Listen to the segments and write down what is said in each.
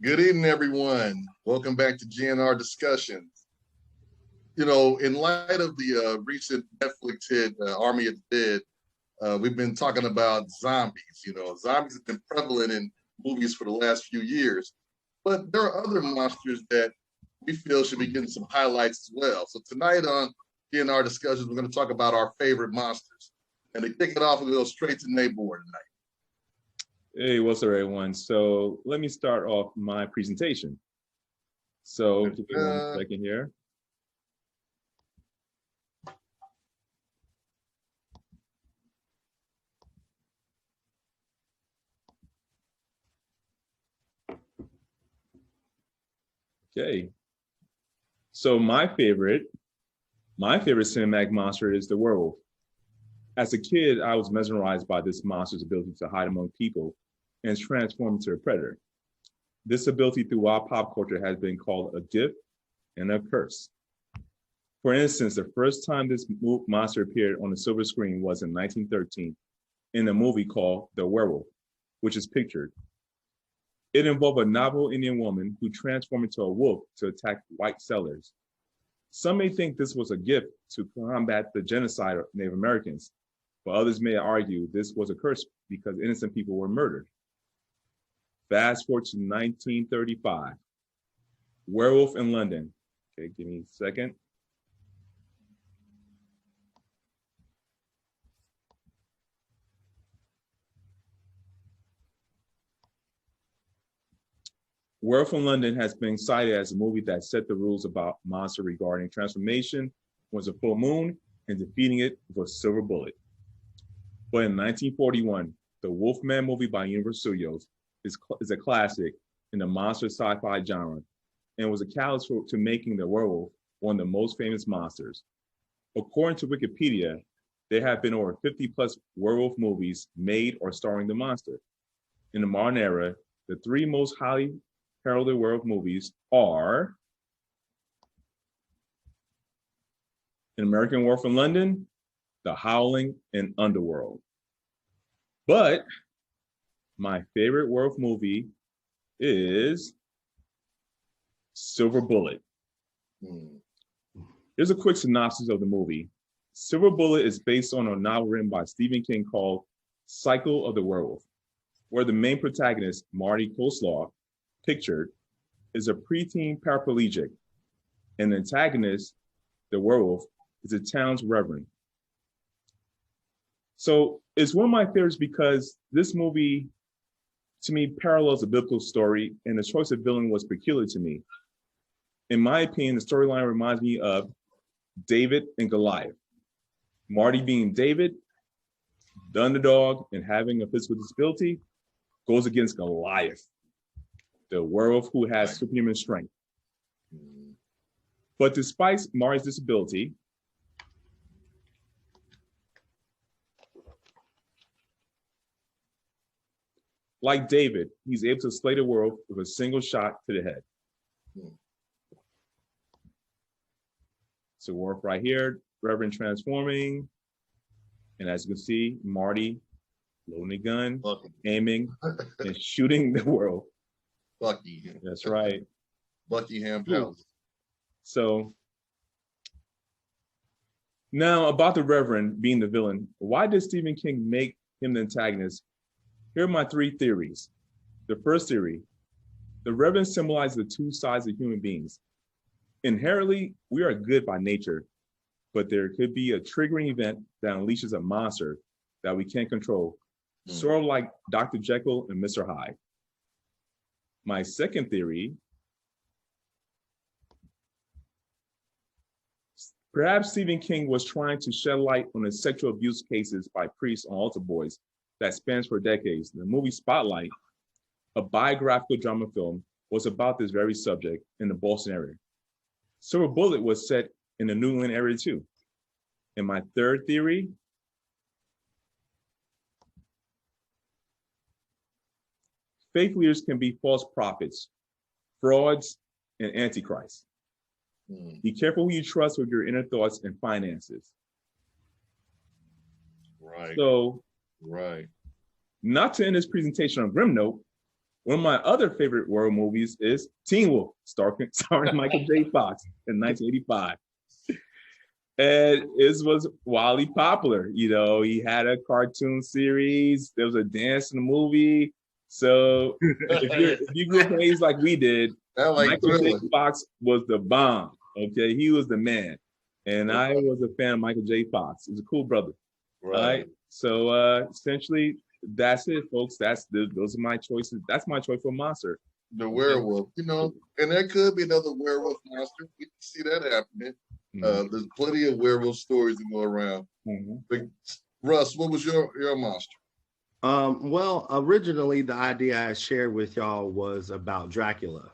Good evening, everyone. Welcome back to GNR Discussions. You know, in light of the recent Netflix hit, Army of the Dead, we've been talking about zombies. You know, zombies have been prevalent in movies for the last few years, but there are other monsters that we feel should be getting some highlights as well. So tonight on GNR Discussions, we're going to talk about our favorite monsters. And to kick it off, we'll go straight to Nate Board tonight. Hey, what's up, everyone? So let me start off my presentation. So give me 1 second here. Okay. So my favorite cinematic monster is the werewolf. As a kid, I was mesmerized by this monster's ability to hide among people and transform into a predator. This ability throughout pop culture has been called a gift and a curse. For instance, the first time this monster appeared on the silver screen was in 1913 in a movie called The Werewolf, which is pictured. It involved a novel Indian woman who transformed into a wolf to attack white settlers. Some may think this was a gift to combat the genocide of Native Americans, but others may argue this was a curse because innocent people were murdered. Fast forward to 1935, Werewolf in London. Okay, give me a second. Werewolf in London has been cited as a movie that set the rules about monster regarding transformation, was a full moon, and defeating it with a silver bullet. But in 1941, the Wolfman movie by Universal Studios is a classic in the monster sci-fi genre and was a catalyst to making the werewolf one of the most famous monsters. According to Wikipedia, there have been over 50 plus werewolf movies made or starring the monster. In the modern era, the three most highly heralded werewolf movies are An American Werewolf in London, The Howling, and Underworld. But my favorite werewolf movie is Silver Bullet. Here's a quick synopsis of the movie. Silver Bullet is based on a novel written by Stephen King called Cycle of the Werewolf, where the main protagonist, Marty Coleslaw, pictured, is a preteen paraplegic, and the antagonist, the werewolf, is a town's reverend. So it's one of my favorites because this movie, to me, parallels a biblical story, and the choice of villain was peculiar to me. In my opinion, the storyline reminds me of David and Goliath. Marty being David, the underdog, and having a physical disability, goes against Goliath, the werewolf who has superhuman strength. But despite Marty's disability, like David, he's able to slay the werewolf with a single shot to the head. So werewolf right here, Reverend transforming. And as you can see, Marty loading a gun, aiming, and shooting the werewolf. Lucky. That's right. Buckingham Palace. So now about the Reverend being the villain, why did Stephen King make him the antagonist? Here are my three theories. The first theory, the Reverend symbolizes the two sides of human beings. Inherently, we are good by nature, but there could be a triggering event that unleashes a monster that we can't control, sort of like Dr. Jekyll and Mr. Hyde. My second theory, perhaps Stephen King was trying to shed light on the sexual abuse cases by priests on altar boys that spans for decades. The movie Spotlight, a biographical drama film, was about this very subject in the Boston area. Silver Bullet was set in the New England area too. And my third theory, faith leaders can be false prophets, frauds, and antichrists. Be careful who you trust with your inner thoughts and finances. Right. So, right. Not to end this presentation on a grim note, One of my other favorite werewolf movies is Teen Wolf, starring Michael J. Fox in 1985. And it was wildly popular. You know, he had a cartoon series. There was a dance in the movie. So if you grew up in the 80s like we did, Michael J. Fox was the bomb. Okay, he was the man. And I was a fan of Michael J. Fox. He was a cool brother. Right. So essentially, that's it, folks. Those are my choices. That's my choice for monster. The werewolf, you know, and there could be another werewolf monster. We can see that happening. There's plenty of werewolf stories to go around. But Russ, what was your monster? Well, originally the idea I shared with y'all was about Dracula.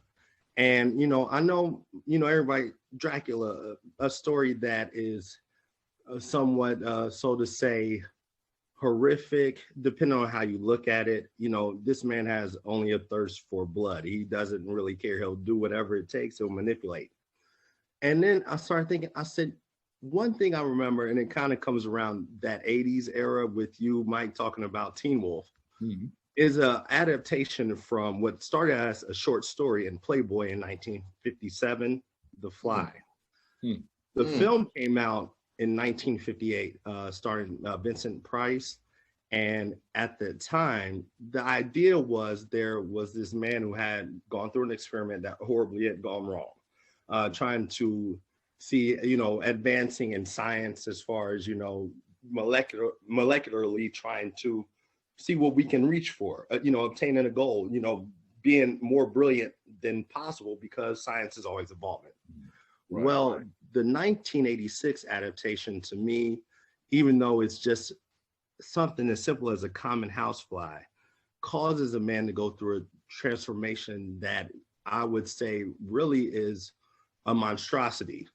And, you know, I know, you know, everybody, Dracula, a story that is somewhat, so to say, horrific, depending on how you look at it. You know, this man has only a thirst for blood. He doesn't really care. He'll do whatever it takes. He'll manipulate. And then I started thinking, I said, one thing I remember, and it kind of comes around that 80s era with you, Mike, talking about Teen Wolf, is an adaptation from what started as a short story in Playboy in 1957, The Fly. The film came out in 1958, starring Vincent Price. And at the time, the idea was there was this man who had gone through an experiment that horribly had gone wrong, trying to see, you know, advancing in science as far as, you know, molecularly trying to see what we can reach for, you know, obtaining a goal, you know, being more brilliant than possible because science is always evolving. Well, the 1986 adaptation to me, even though it's just something as simple as a common housefly, causes a man to go through a transformation that I would say really is a monstrosity,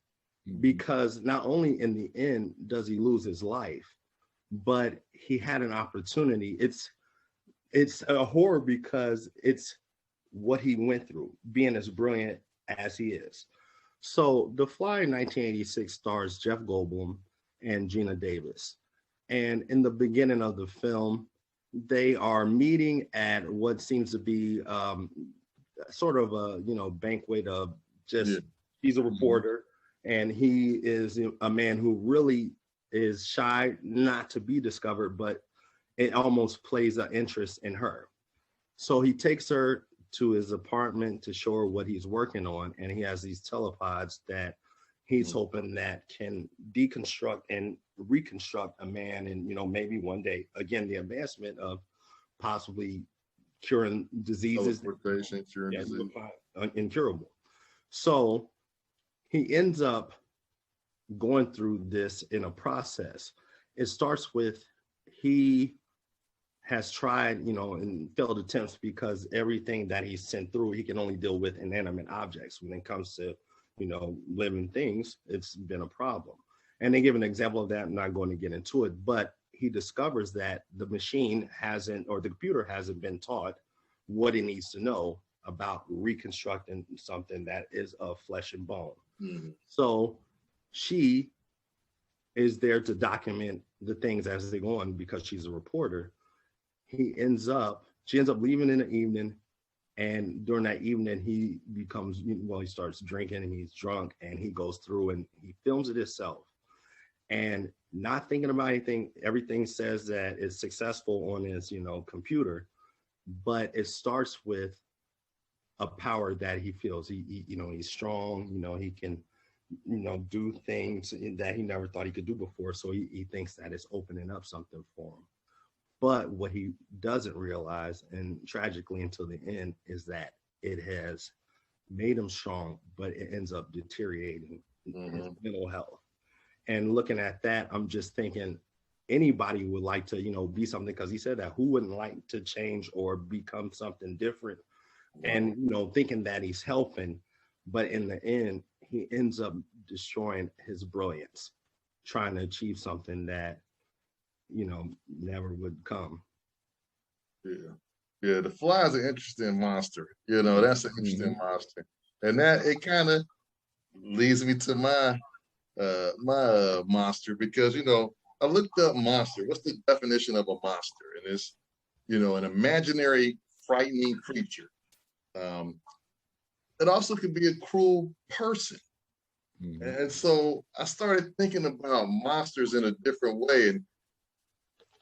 because not only in the end does he lose his life, but he had an opportunity. It's a horror because it's what he went through, being as brilliant as he is. So The Fly in 1986 stars Jeff Goldblum and Gina Davis. And in the beginning of the film, they are meeting at what seems to be sort of a, you know, banquet of just, he's a reporter and he is a man who really is shy not to be discovered, but it almost plays an interest in her. So he takes her to his apartment to show her what he's working on. And he has these telepods that he's hoping that can deconstruct and reconstruct a man. And, you know, maybe one day, again, the advancement of possibly curing diseases. Incurable. So he ends up going through this in a process. It starts with he has tried, you know, and failed attempts because everything that he's sent through, he can only deal with inanimate objects. When it comes to, you know, living things, it's been a problem. And they give an example of that. I'm not going to get into it, but he discovers that the machine hasn't, or the computer hasn't been taught what it needs to know about reconstructing something that is of flesh and bone. So she is there to document the things as they go on because she's a reporter. She ends up leaving in the evening, and during that evening he becomes, well, he starts drinking and he's drunk, and he goes through and he films it himself, and not thinking about anything. Everything says that it's successful on his, you know, computer, but it starts with a power that he feels he you know, he's strong, you know, he can, you know, do things that he never thought he could do before. So he thinks that it's opening up something for him. But what he doesn't realize, and tragically until the end, is that it has made him strong, but it ends up deteriorating his mental health. And looking at that, I'm just thinking anybody would like to, you know, be something, because he said that who wouldn't like to change or become something different? And, you know, thinking that he's helping, but in the end, he ends up destroying his brilliance, trying to achieve something that, you know, never would come. Yeah, the Fly is an interesting monster. You know, that's an interesting monster, and that it kind of leads me to my monster, because, you know, I looked up monster. What's the definition of a monster? And it's, you know, an imaginary frightening creature. It also can be a cruel person. Mm-hmm. And so I started thinking about monsters in a different way. And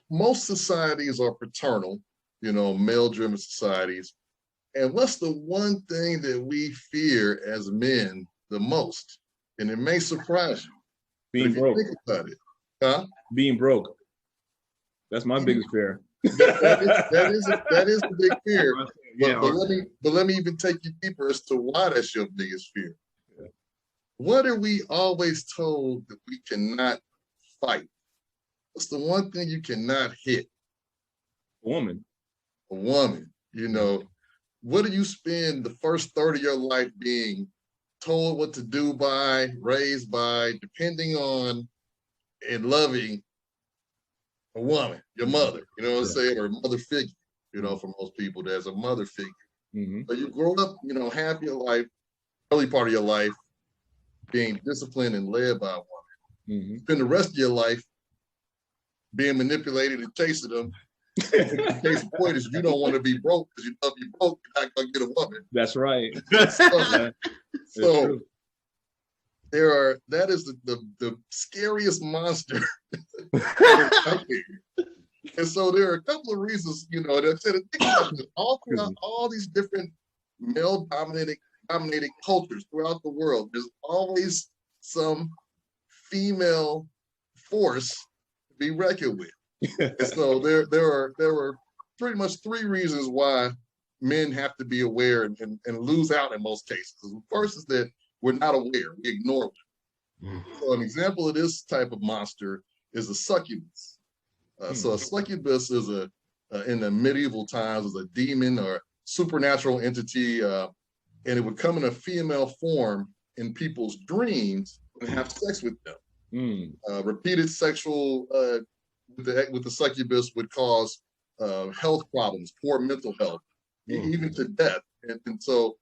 most societies are paternal, male-driven societies. And what's the one thing that we fear as men the most? And it may surprise you. Being broke. Think about it. Huh? Being broke. That's my biggest fear. That is the big fear. But let me even take you deeper as to why that's your biggest fear. Yeah. What are we always told that we cannot fight? What's the one thing you cannot hit? A woman. A woman. What do you spend the first third of your life being told what to do by, raised by, depending on and loving a woman, your mother, what I'm saying, or a mother figure, for most people, there's a mother figure. Mm-hmm. So you grow up, half your life, early part of your life, being disciplined and led by a woman. Mm-hmm. Spend the rest of your life being manipulated and chasing them. The case in point is you don't want to be broke because you love you broke, you're not gonna get a woman. That's right. So that is the scariest monster. And so there are a couple of reasons, that said all throughout all these different male dominated cultures throughout the world, there's always some female force to be reckoned with. And so there were pretty much three reasons why men have to be aware and lose out in most cases. The first is that we're not aware, we ignore them. So an example of this type of monster is a succubus. So a succubus is in the medieval times was a demon or supernatural entity, and it would come in a female form in people's dreams and have sex with them. Repeated sexual with the succubus would cause health problems, poor mental health, even to death. And so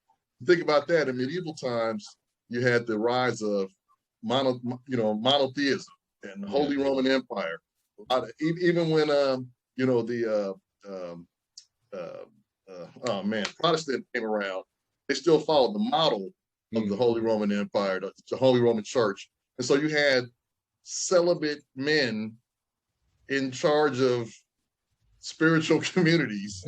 think about that. In medieval times, you had the rise of monotheism and the Holy Roman Empire. Even when Protestant came around, they still followed the model of the Holy Roman Empire, the Holy Roman Church. And so you had celibate men in charge of spiritual communities,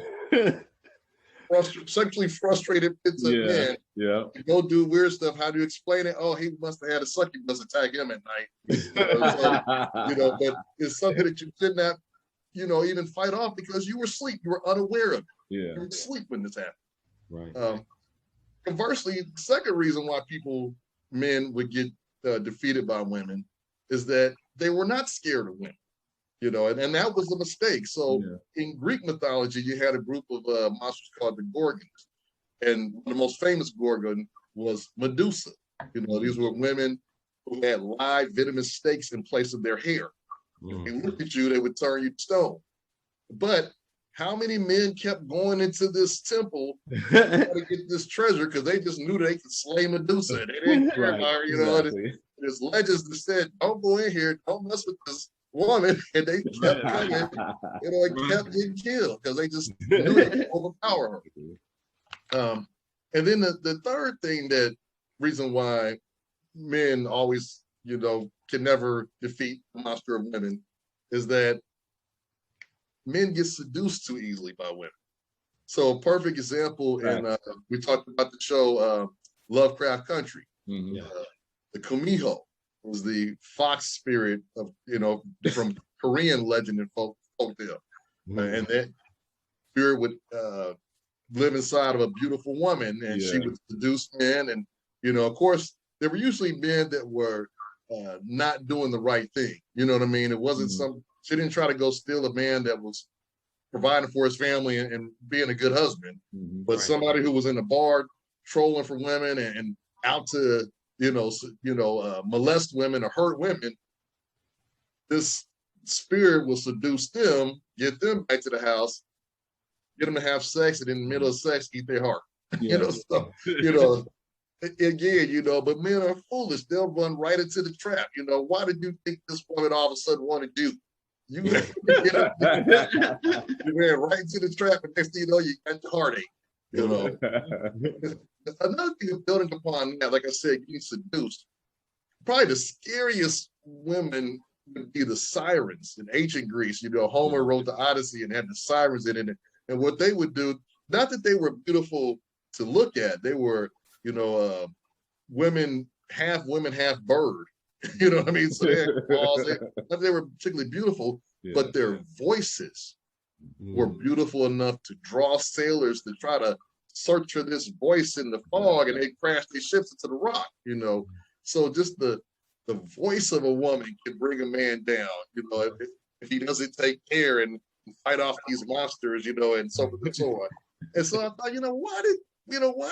sexually frustrated bits of men. Yeah. Go do weird stuff. How do you explain it? Oh, he must have had a succubus attack him at night. But it's something that you did not, even fight off because you were asleep. You were unaware of it. Yeah. You were asleep when this happened. Right. Conversely, the second reason why men would get defeated by women is that they were not scared of women. And that was a mistake. So in Greek mythology, you had a group of monsters called the Gorgons. And the most famous Gorgon was Medusa. These were women who had live venomous stakes in place of their hair. If they looked at you, they would turn you to stone. But how many men kept going into this temple to get this treasure because they just knew they could slay Medusa? They didn't care about her, There's legends that said, don't go in here, don't mess with this woman, and they kept coming, and kept getting killed because they just knew they could overpower her. And then the third reason why men always, can never defeat the monster of women is that men get seduced too easily by women. So a perfect example, and we talked about the show Lovecraft Country. The Kumiho was the fox spirit of, from Korean legend and folktale. And that spirit would live inside of a beautiful woman, and she would seduce men. And, of course, there were usually men that were not doing the right thing. You know what I mean? It wasn't she didn't try to go steal a man that was providing for his family and being a good husband, but somebody who was in the bar trolling for women and out to, molest women or hurt women. This spirit will seduce them, get them back to the house, get them to have sex, and in the middle of sex, eat their heart. Again, but men are foolish. They'll run right into the trap. Why did you think this woman all of a sudden wanted you? You ran right into the trap, and next thing you know, you got the heartache. You know. Another thing is building upon that, like I said, getting seduced. Probably the scariest women would be the sirens in ancient Greece. You know, Homer wrote the Odyssey and had the sirens in it. And what they would do, not that they were beautiful to look at, they were, you know, women, half bird. You know what I mean? So they had claws. Not that they were particularly beautiful, but their voices were beautiful enough to draw sailors to try to search for this voice in the fog, and they crashed their ships into the rock, you know. So just the voice of a woman can bring a man down, you know, if he doesn't take care and fight off these monsters, you know, and so forth and so on. And so I thought, why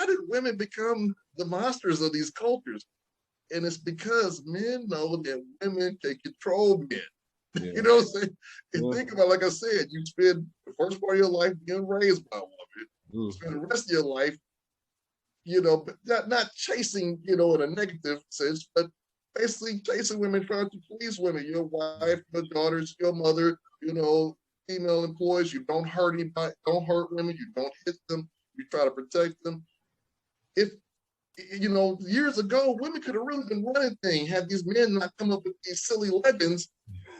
did women become the monsters of these cultures? And it's because men know that women can control men. Yeah. You know what I'm saying? And think about, like I said, you spend the first part of your life being raised by a woman. You spend the rest of your life, you know, but not chasing, you know, in a negative sense, but basically chasing women, trying to please women, your wife, your daughters, your mother, you know, female employees. You don't hurt anybody, don't hurt women, you don't hit them, you try to protect them. If, you know, years ago, women could have really been running things had these men not come up with these silly legends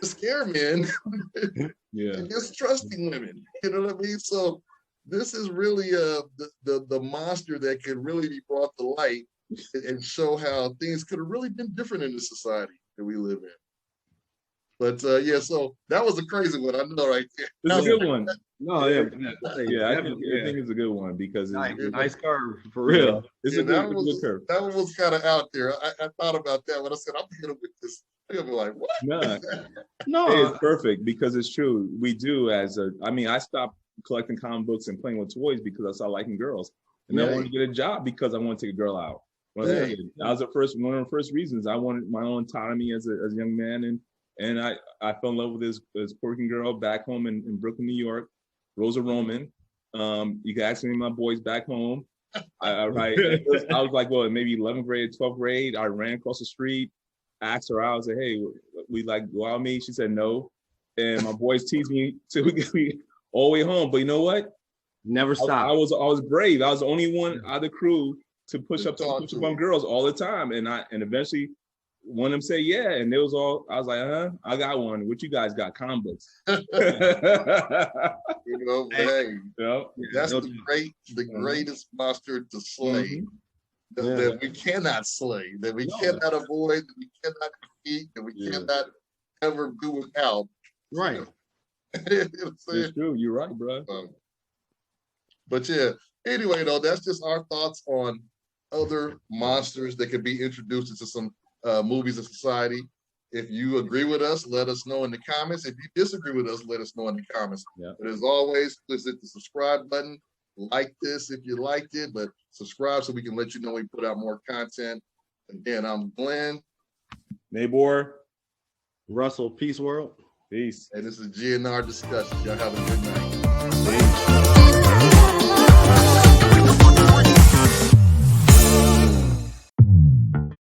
to scare men against trusting women. You know what I mean? So this is really the monster that can really be brought to light and show how things could have really been different in the society that we live in. But so that was a crazy one, I know, right there. It's a good one. No, I think it's a good one because nice curve for real. It's a good curve. That one was kind of out there. I thought about that when I said I'm gonna with this. I'm gonna be like, what? No, hey, it's perfect because it's true. We do I stopped collecting comic books and playing with toys because I started liking girls, and I wanted to get a job because I wanted to take a girl out. That was one of the first reasons I wanted my own autonomy as a young man, and I fell in love with this Puerto girl back home in Brooklyn, New York, Rosa Roman. You can ask any of my boys back home. I was like, well, maybe 11th grade, 12th grade. I ran across the street, asked her out. I was like, hey, we like go out with me? She said no, and my boys teased me till we get me all the way home. But you know what? Never stopped. I was brave. I was the only one out of the crew to push up on girls all the time, and eventually one of them said yeah, and it was all I was like, I got one. What you guys got? Comic books. You know, that's the greatest monster to slay. That we cannot slay, that we cannot avoid, that we cannot defeat, that we cannot ever do without. Right. It's true. You're right, bro. But anyway, though, that's just our thoughts on other monsters that could be introduced into some movies of society. If you agree with us, let us know in the comments. If you disagree with us, let us know in the comments. But as always, please hit the subscribe button. Like this if you liked it, but subscribe so we can let you know when we put out more content. Again, I'm Glenn. Nabor. Russell. Peace world. Peace. And this is GNR Discussions. Y'all have a good night. Peace.